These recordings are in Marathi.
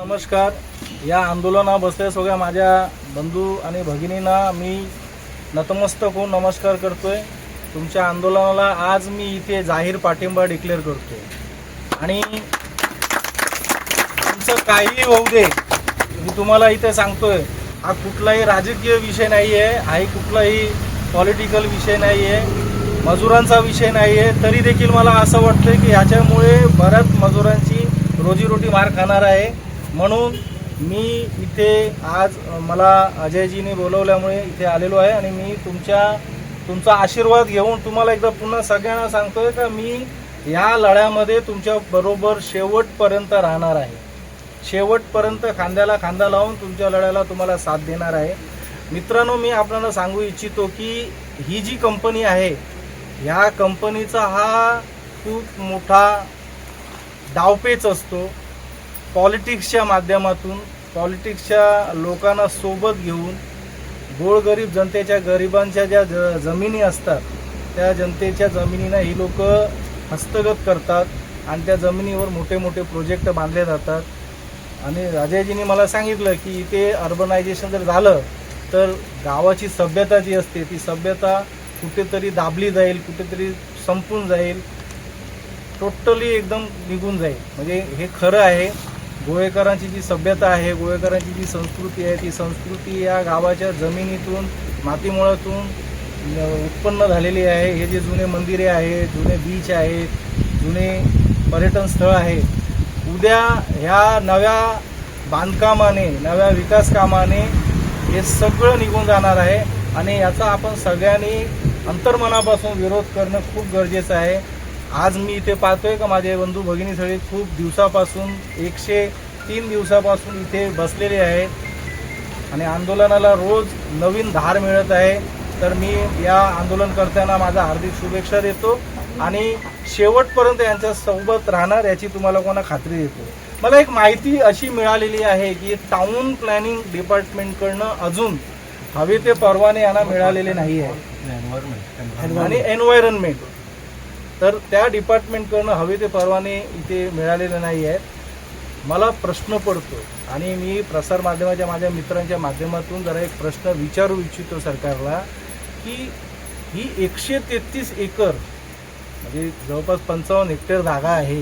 नमस्कार. या आंदोलना बसलेल्या सगळ्या माझ्या बंधू आणि भगिनींना मी नतमस्तक होऊन नमस्कार करतोय. तुमच्या आंदोलनाला आज मी इथे जाहीर पाठिंबा डिक्लेअर करतोय आणि तुमचं काहीही होऊ दे, मी तुम्हाला इथे सांगतोय, हा कुठलाही राजकीय विषय नाही आहे, हा कुठलाही पॉलिटिकल विषय नाही आहे, मजुरांचा विषय नाही आहे. तरी देखील मला असं वाटतं की ह्याच्यामुळे बऱ्याच मजुरांची रोजीरोटी मार खाणार आहे. म्हणून मी इथे आज मला अजयजींनी बोलवल्यामुळे इथे आलेलो आहे आणि मी तुमचा आशीर्वाद घेऊन तुम्हाला एकदा पुन्हा सगळ्यांना सांगतोय का मी या लढ्यामध्ये तुमच्या बरोबर शेवटपर्यंत राहणार आहे. शेवटपर्यंत खांद्याला खांदा लावून तुमच्या लढ्याला तुम्हाला साथ देणार आहे. मित्रांनो, मी आपल्याला सांगू इच्छितो की ही जी कंपनी आहे, ह्या कंपनीचा हा खूप मोठा डावपेच असतो. पॉलिटिक्सच्या माध्यमातून पॉलिटिक्सच्या लोकांना सोबत घेऊन गोरगरीब जनतेच्या गरिबांच्या ज्या जमिनी असतात त्या जनतेच्या जमिनींना ही लोक हस्तगत करतात आणि त्या जमिनीवर मोठे मोठे प्रोजेक्ट बांधले जातात. आणि अजयजींनी मला सांगितलं की इथे अर्बनायझेशन जर झालं तर गावाची सभ्यता जी असते ती सभ्यता कुठेतरी दाबली जाईल, कुठेतरी संपून जाईल, टोटली एकदम निघून जाईल. म्हणजे हे खरं आहे. गोवेकरांची जी सभ्यता आहे, गोवेकरांची जी संस्कृती आहे, ती संस्कृती या गावाच्या जमिनीतून मातीमुळातून उत्पन्न झालेली आहे. हे जे जुने मंदिरे आहेत, जुने बीच आहेत, जुने पर्यटन स्थळ आहे, उद्या ह्या नव्या बांधकामाने, नव्या विकास कामाने हे सगळं निघून जाणार आहे आणि याचा आपण सगळ्यांनी अंतर्मनापासून विरोध करणं खूप गरजेचं आहे. आज मी इथे पाहतोय का माझे बंधू भगिनी सगळे खूप दिवसापासून 103 दिवसापासून इथे बसलेले आहेत आणि आंदोलनाला रोज नवीन धार मिळत आहे. तर मी या आंदोलनकर्त्यांना माझा हार्दिक शुभेच्छा देतो आणि शेवटपर्यंत यांच्या सोबत राहणार याची तुम्हाला कोणा खात्री देतो. मला एक माहिती अशी मिळालेली आहे की टाउन प्लॅनिंग डिपार्टमेंटकडनं अजून हवे ते परवाने यांना मिळालेले नाही आहे आणि एन्व्हायरमेंट, तर त्या डिपार्टमेंटकडनं हवे ते परवाने इथे मिळालेले नाही आहेत. मला प्रश्न पडतो आणि मी प्रसारमाध्यमाच्या माझ्या मित्रांच्या माध्यमातून जरा एक प्रश्न विचारू इच्छितो सरकारला की ही 133 एकर म्हणजे जवळपास 55 हेक्टर जागा आहे,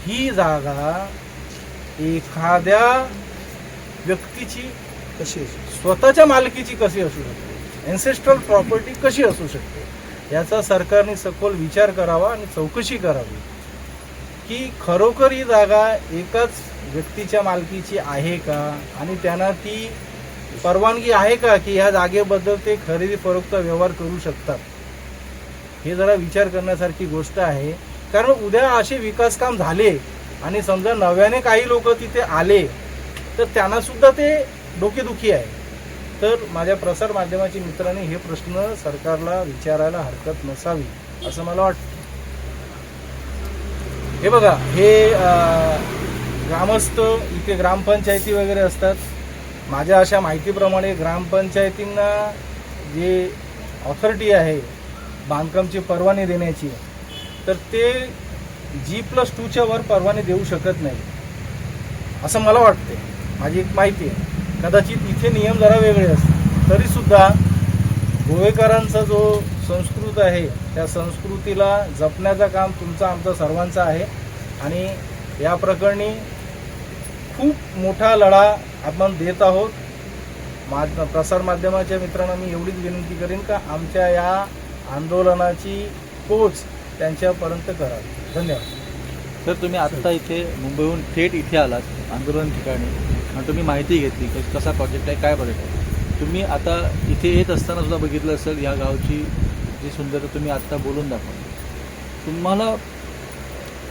ही जागा एखाद्या व्यक्तीची कशी स्वतःच्या मालकीची कशी असू शकते, एन्सेस्ट्रल प्रॉपर्टी कशी असू शकते, याचा सरकारने सखोल विचार करावा आणि चौकशी करावी की खरोखर ही जागा एकाच व्यक्तीच्या मालकीची आहे का आणि त्यांना ती परवानगी आहे का की ह्या जागेबद्दल ते खरेदी फरोख्त व्यवहार करू शकतात. हे जरा विचार करण्यासारखी गोष्ट आहे. कारण उद्या असे विकास काम झाले आणि समजा नव्याने काही लोक तिथे आले तर त्यांना सुद्धा ते डोकेदुखी आहे. तर माझ्या प्रसार माध्यमाच्या मित्रांनी हे प्रश्न सरकारला विचारायला हरकत नसावी असं मला वाटतं. हे बघा, हे ग्रामस्थ इथे ग्रामपंचायती वगैरे असतात. माझ्या अशा माहितीप्रमाणे ग्रामपंचायतींना जे ऑथॉरिटी आहे बांधकामची परवाने देण्याची, तर ते G+2च्या वर परवाने देऊ शकत नाही असं मला वाटते. माझी एक माहिती आहे. कदाचित इथे नियम जरा वेगळे असतात. तरीसुद्धा गोवेकरांचा जो संस्कृत आहे त्या संस्कृतीला जपण्याचं काम तुमचं आमचं सर्वांचं आहे आणि या प्रकरणी खूप मोठा लढा आपण देत आहोत. प्रसारमाध्यमाच्या मित्रांना मी एवढीच विनंती करेन का आमच्या या आंदोलनाची पोच त्यांच्यापर्यंत करावी. धन्यवाद. सर, तुम्ही आत्ता इथे मुंबईहून थेट इथे आलात आंदोलन ठिकाणी आणि तुम्ही माहिती घेतली की कसा प्रोजेक्ट आहे, काय प्रोजेक्ट आहे. तुम्ही आता इथे येत असताना सुद्धा बघितलं असेल या गावची जी सुंदरता तुम्ही आत्ता बोलून दाखवली. तुम्हाला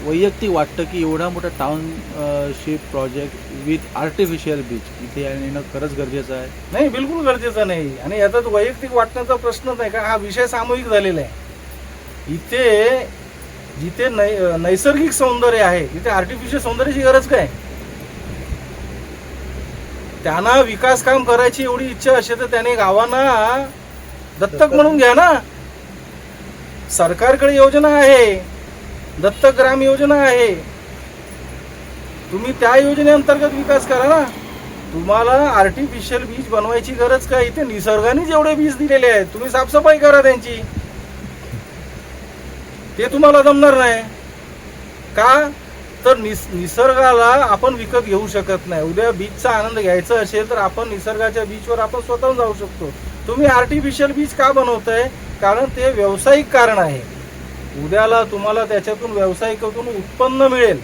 वैयक्तिक वाटतं की एवढा मोठा township project with artificial beach इथे येणं खरंच गरजेचं आहे? नाही, बिलकुल गरजेचं नाही. आणि याचाच वैयक्तिक वाटण्याचा प्रश्नच नाही का हा विषय सामूहिक झालेला आहे. इथे जिथे नैसर्गिक सौंदर्य आहे तिथे आर्टिफिशियल सौंदर्याची गरज काय? त्यांना विकास काम करायची एवढी इच्छा असेल तर त्याने गावांना दत्तक म्हणून घ्या ना. सरकारकडे योजना आहे, दत्तक ग्राम योजना आहे. तुम्ही त्या योजनेअंतर्गत विकास करा ना. तुम्हाला आर्टिफिशियल बीच बनवायची गरज काय? इथे निसर्गाने जेवढे बीज दिलेले आहेत तुम्ही साफसफाई करा त्यांची. ते तुम्हाला जमणार नाही का? तर निसर्गाला आपण विकत घेऊ शकत नाही. उद्या बीचचा आनंद घ्यायचा असेल तर आपण निसर्गाच्या बीचवर आपण स्वतःहून जाऊ शकतो. तुम्ही आर्टिफिशियल बीच का बनवताय? कारण ते व्यावसायिक कारण आहे. उद्याला तुम्हाला त्याच्यातून व्यावसायिकातून उत्पन्न मिळेल.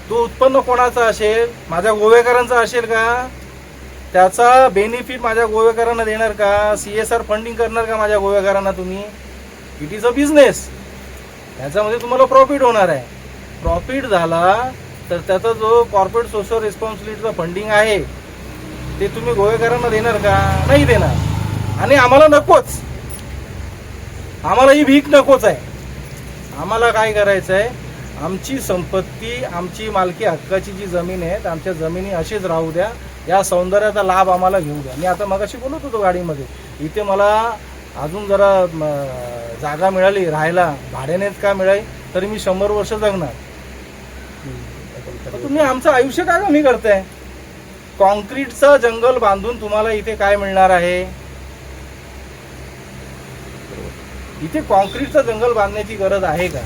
तो उत्पन्न कोणाचा असेल? माझ्या गोवेकरांचा असेल का? त्याचा बेनिफिट माझ्या गोवेकरांना देणार का? CSR फंडिंग करणार का माझ्या गोवेकरांना तुम्ही? It is a business. त्याच्यामध्ये तुम्हाला प्रॉफिट होणार आहे. प्रॉफिट झाला तर त्याचा जो कॉर्पोरेट सोशल रिस्पॉन्सिबिलिटीचा फंडिंग आहे ते तुम्ही गोवेकरांना देणार का? नाही देणार. आणि आम्हाला नकोच. आम्हाला ही भीक नकोच आहे. आम्हाला काय करायचं आहे? आमची संपत्ती, आमची मालकी हक्काची जी जमीन आहे आमच्या जमिनी अशीच राहू द्या. या सौंदर्याचा लाभ आम्हाला घेऊ द्या. मी आता मगाशी बोलत होतो गाडीमध्ये, इथे मला अजून जरा जागा मिळाली राहायला, भाड्यानेच का मिळाली तरी मी 100 वर्ष जगणार. तुम्ही आमचं आयुष्य काय कमी करताय? कॉन्क्रीटचं जंगल बांधून तुम्हाला इथे काय मिळणार आहे? इथे कॉन्क्रीटचं जंगल बांधण्याची गरज आहे का?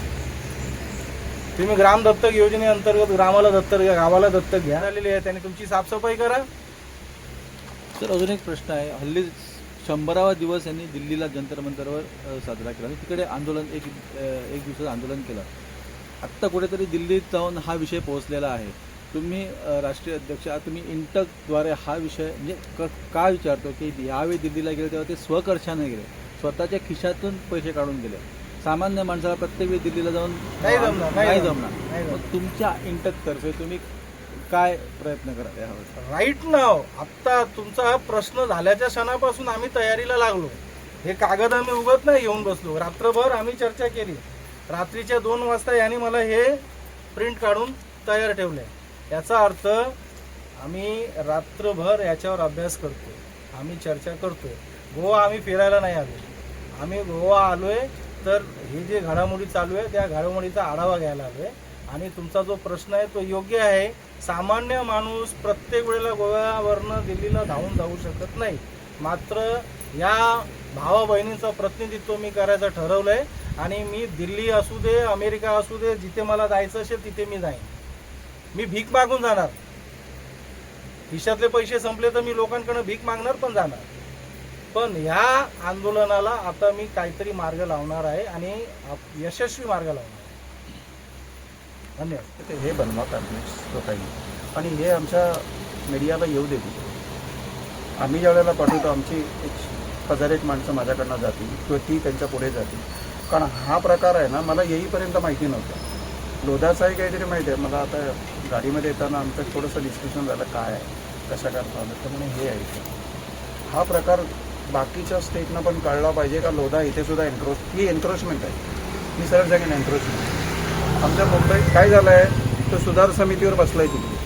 तुम्ही ग्राम दत्तक योजनेअंतर्गत ग्रामाला दत्तक घ्या, गावाला दत्तक घ्या आलेली आहे, त्याने तुमची साफसफाई करा. सर अजून एक प्रश्न आहे. हल्ली 100वा दिवस यांनी दिल्लीला जंतर मंतरवर साजरा केला. तिकडे आंदोलन एक दिवसाचं आंदोलन केलं. आत्ता कुठेतरी दिल्लीत जाऊन हा विषय पोहोचलेला आहे. तुम्ही राष्ट्रीय अध्यक्ष तुम्ही इंटकद्वारे हा विषय म्हणजे का विचारतो की यावेळी दिल्लीला गेले तेव्हा ते स्वखर्चाने गेले, स्वतःच्या खिशातून पैसे काढून गेले. सामान्य माणसाला प्रत्येक वेळी दिल्लीला जाऊन नाही जमणार. मग तुमच्या इंटकतर्फे तुम्ही काय प्रयत्न करा यावर? राईट नाव आत्ता तुमचा प्रश्न झाल्याच्या क्षणापासून आम्ही तयारीला लागलो. हे कागद आम्ही उगत नाही घेऊन बसलो. रात्रभर आम्ही चर्चा केली. रात्रीच्या 2 वाजता यांनी मला हे प्रिंट काढून तयार ठेवले. याचा अर्थ आम्ही रात्रभर याच्यावर अभ्यास करतोय, आम्ही चर्चा करतोय. गोवा आम्ही फिरायला नाही आलो. आम्ही गोवा आलोय तर हे जे घडामोडी चालू आहे त्या घडामोडीचा आढावा घ्यायला आलोय. आणि तुमचा जो प्रश्न आहे तो योग्य आहे. सामान्य माणूस प्रत्येक वेळेला गोव्यावरनं दिल्लीला धावून जाऊ शकत नाही. मात्र या भावा बहिणींचं प्रतिनिधित्व मी करायचं ठरवलंय. आणि मी दिल्ली असू दे, अमेरिका असू दे, जिथे मला जायचं असेल तिथे मी जाईन. मी भीक मागून जाणार. खिशातले पैसे संपले तर मी लोकांकडे भीक मागणार पण जाणार. पण ह्या आंदोलनाला आता मी काहीतरी मार्ग लावणार आहे आणि यशस्वी मार्ग लावणार आहे. धन्यवाद. हे बनवा पॅम्पलेट्स स्वतःही आणि हे आमच्या मीडियाला येऊ देऊ. आम्ही ज्या वेळेला पाठवतो आमची 1000 माणसं माझ्याकडनं जातील किंवा ती त्यांच्या पुढे जातील. कारण हा प्रकार आहे ना मला येईपर्यंत माहिती नव्हता. लोधाचाही काहीतरी माहिती आहे मला. आता गाडीमध्ये येताना आमचं थोडंसं डिस्कशन झालं काय आहे कशा करता आलं तर म्हणून हे आहे. हा प्रकार बाकीच्या स्टेटनं पण कळला पाहिजे का लोधा इथे सुद्धा ही एन्क्रोचमेंट आहे. मी सरळ सांगेन एन्क्रोचमेंट. आमच्या मुंबईत काय झालं आहे तो सुधार समितीवर बसला आहे तिथे.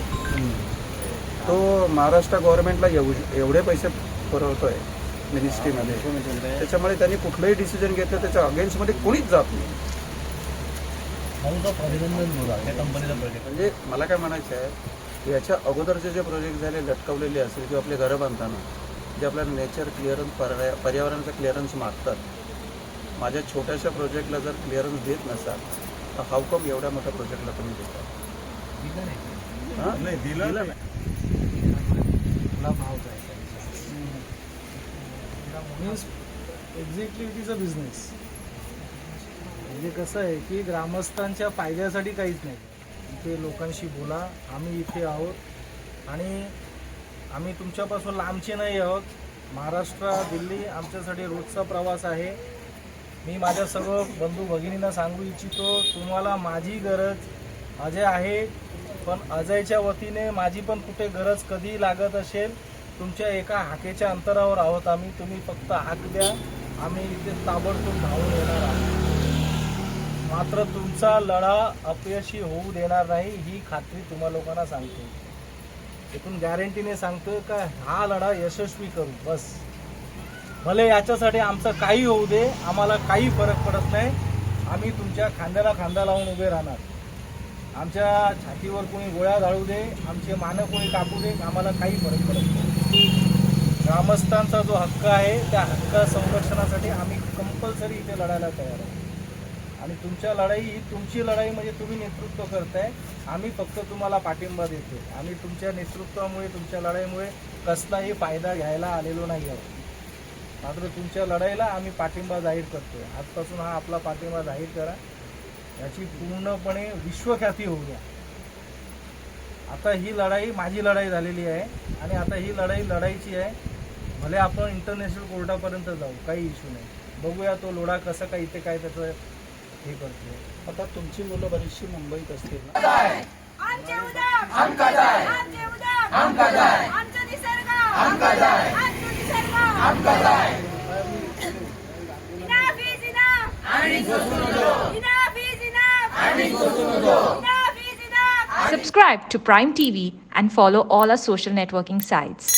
तो महाराष्ट्र गव्हर्नमेंटला एवढे पैसे पुरवतो आहे मिनिस्ट्रीमध्ये. त्याच्यामुळे त्यांनी कुठलंही डिसिजन घेतलं त्याच्या अगेन्स्टमध्ये कोणीच जात नाही. म्हणजे मला काय म्हणायचं आहे याच्या अगोदरचे जे प्रोजेक्ट झाले लटकवलेले असेल किंवा आपले घरं बांधताना जे आपल्याला नेचर क्लिअरन्स पर्यावरणाचा क्लिअरन्स मागतात. माझ्या छोट्याशा प्रोजेक्टला जर क्लिअरन्स देत नसाल तर हाऊ कम एवढ्या मोठ्या प्रोजेक्टला तुम्ही देता? नाही दिलं नाही. Exactly it is a business. म्हणजे कसं आहे की ग्रामस्थांच्या फायद्यासाठी काहीच नाही. इथे लोकांशी बोला. आम्ही इथे आहोत आणि आम्ही तुमच्यापासून लांबचे नाही आहोत. महाराष्ट्र दिल्ली आमच्यासाठी रोजचा प्रवास आहे. मी माझ्या सर्व बंधू भगिनींना सांगू इच्छितो तुम्हाला माझी गरज अजय आहे. पण अजयच्या वतीने माझी पण कुठे गरज कधी लागत असेल तुमच्या एका हाकेच्या अंतरावर आहोत आम्ही. तुम्ही फक्त हाक द्या. आम्ही इथे ताबडतोब धावून येणार आहोत. मात्र तुमचा लढा अपयशी होऊ देणार नाही ही खात्री तुम्हा लोकांना सांगतो. इथून गॅरंटीने सांगतोय का हा लढा यशस्वी करू. बस भले याच्यासाठी आमचं काही होऊ दे. आम्हाला काही फरक पडत नाही. आम्ही तुमच्या खांद्याला खांदा लावून उभे राहणार. आमच्या छातीवर कोणी गोळ्या झाडू दे, आमचे मानं कोणी कापू दे, आम्हाला काही फरक पडत नाही. ग्रामस्थांचा जो हक्क आहे त्या हक्क संरक्षणासाठी आम्ही कंपल्सरी इथे लढायला तयार आहोत. आणि तुमच्या लढाई ही तुमची लढाई म्हणजे तुम्ही नेतृत्व करताय, आम्ही फक्त तुम्हाला पाठिंबा देतो. आम्ही तुमच्या नेतृत्वामुळे तुमच्या लढाईमुळे कसलाही फायदा घ्यायला आलेलो नाही आहोत. मात्र तुमच्या लढाईला आम्ही पाठिंबा जाहीर करतोय. आजपासून हा आपला पाठिंबा जाहीर करा, याची पूर्णपणे विश्वख्याती होऊ द्या. आता ही लढाई माझी लढाई झालेली आहे आणि आता ही लढाई लढायची आहे. भले आपण इंटरनॅशनल कोर्टापर्यंत जाऊ, काही इश्यू नाही. बघूया तो लोढा कसं काय इथे काय त्याचं हे करतो. आता तुमची मुलं बरीचशी मुंबईत असतील ना, आमचे उद्या आमचे उद्या आमचा निसर्ग आमचा निसर्ग Enough is enough. Enough is enough. Enough is enough. Subscribe to Prime TV and follow all our social networking sites.